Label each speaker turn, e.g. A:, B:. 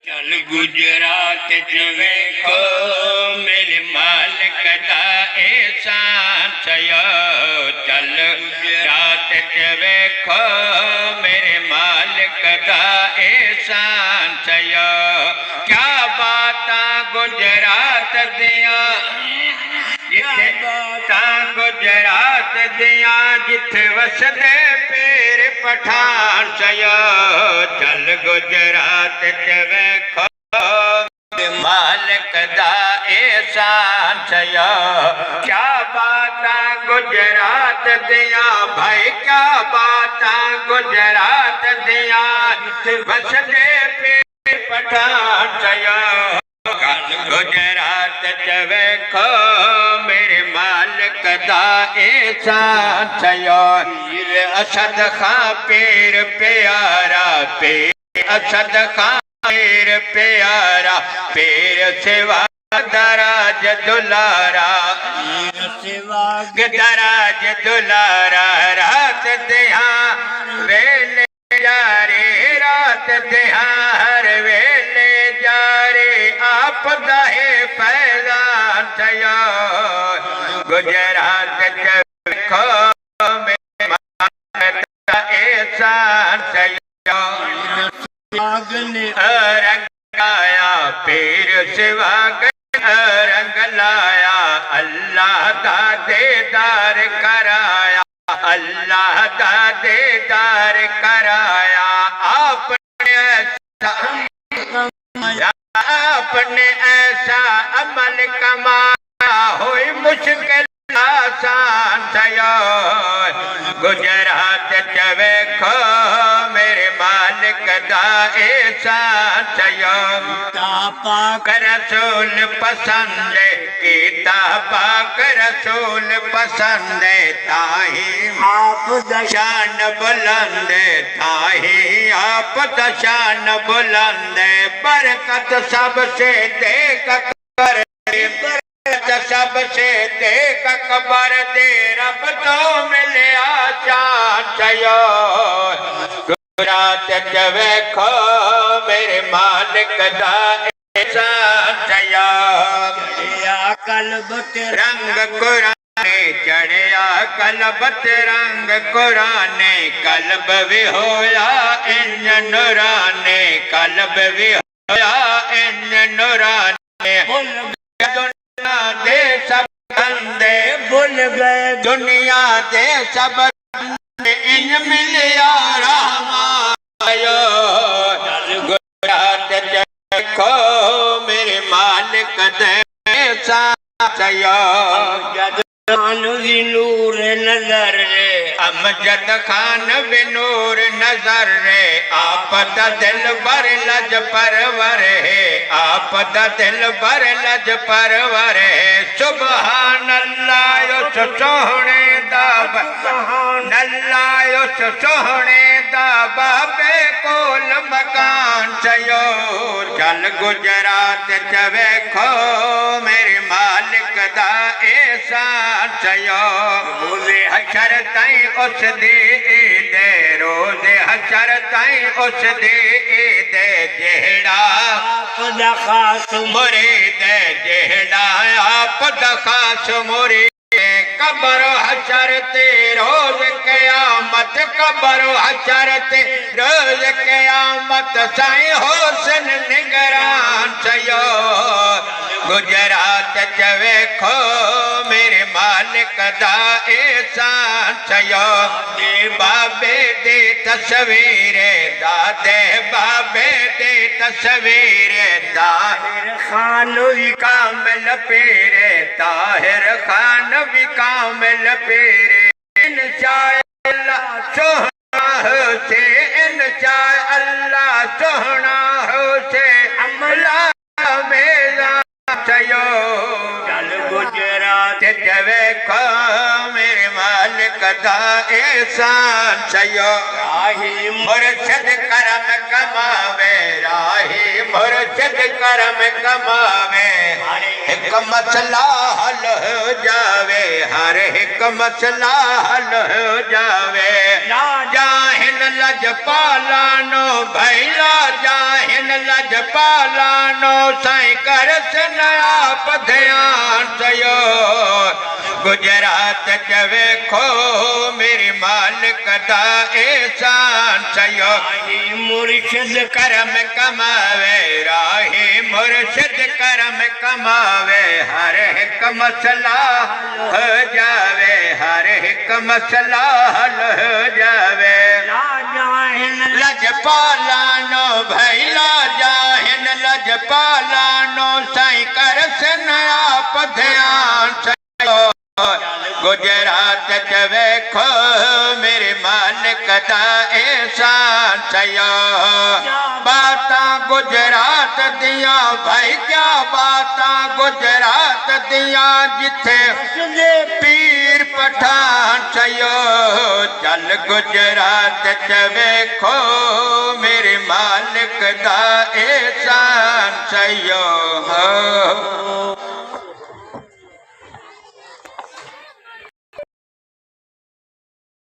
A: चल गुजरात च वेखो मेरे मालिक दा एहसान चयो। चल गुजरात च वेखो मेरे मालिक दा एहसान चयो। क्या बातां गुजरात दियां जिथे गुजरात दियां जिथे वसदे पीर पठान चयो। चल गुजरात च वेखो मालिक दा एहसान चयो। क्या बातां गुजरात दियां भाई क्या बातां गुजरात दियां जिथे वसदे पीर पठान चयो। गुजरात च वेखो मेरे मालिक दा एहसान चयो। असद खां पीर प्यारा पीर असद खां पीर प्यारा पीर सेवा दराज दुलारा दराज दुलारा। रात दिया वेले जारे रात दिया हर वेले जारे आप दाहे फैजान चयो। गुजरात च वेखो मेरे मालिक दा एहसान चयो। रंग लाया पीर सिवा रंग लाया अल्लाह दा दीदार कराया अल्लाह दा दीदार कराया। आपने ऐसा अमल कमाया हुई मुश्किल आसान चयो। गुजरात च वेखो मेरे मालिक दा एहसान चयो। पाक रसूल पसंद कीता पाक रसूल पसंद ताही आप दशान बुलंद ताही आप दशान बुलंद। बरकत सबसे देख कर सबसे देख कबर दे रब तो मिले आशान चयो। गुजरात च वेखो मेरे मालिक दा एहसान चयो। चढ़िया कलबत रंग कुराने चढ़िया कलबत रंग कुराने कल्ब भी होया इन नूराने कल्ब भी होया इन नूराने। दुनिया दे सब बंदे भूल गए दुनिया दे सब इन मिलिया रहमायो। गुजरात च वेखो मेरे मालिक दे एहसान चयो। नूर नजर रे अमजद खान भी नूर नजर रे आप दा दिल बर लज परवर है आप दा दिल बर लज परवर है। सुबहान अल्लाह उस सोहने दा सुबहान अल्लाह उस सोहने दा बाबे कोल मकान चयो। चल गुजरात च वेखो मेरे मालिक दा एहसान चयो। रोज़े हशर ताईं उस दी ईद रोज़े हशर ताईं उस दी ईद जेड़ा आप दा खास मुरीद जेड़ा आप दा खास मुरीद। कबर हशर ते रोज क़यामत कबर हशर ते रोज क़यामत साईं हुस्न निगरान चयो। गुजरात च वेखो मेरे मालिक दा एहसान चयो। बाबे दी तस्वीर दादे बाबे दी तस्वीर ताहिर खान भी कामिल पीरे ताहिर खान भी कामिल पीरे। इंशाअल्लाह सोहना हो से इंशाअल्लाह सोहना हो से अमला मेरा चयो। चल गुजरात च वेखो मेरे मालिक दा एहसान चयो। राही मुर्शिद करम कमावे राही मुर्शिद करम कमावे एक मसला हल हो जावे हर एक मसला हल हो जावे जाहिन लजपालानो भैला जाहिन लजपालानो साईं करस नया ध्यान सयो गुजरात च वेखो मेरे मालिक दा एहसान सयो मुर्शिद करम कमावे राहे मुर्शिद करम कमावे हर एक मसला हो जावे हर एक मसला हल हो जावे लजपालानो भैला जाहिन लजपालानो साईं करस नया ध्यान गुजरात च वेखो मेरे मालिक दा एहसान सयो बातां गुजरात दिया भाई क्या बातां गुजरात दिया जिथे पीर पठान सयो चल गुजरात च वेखो मेरे मालिक दा एहसान सयो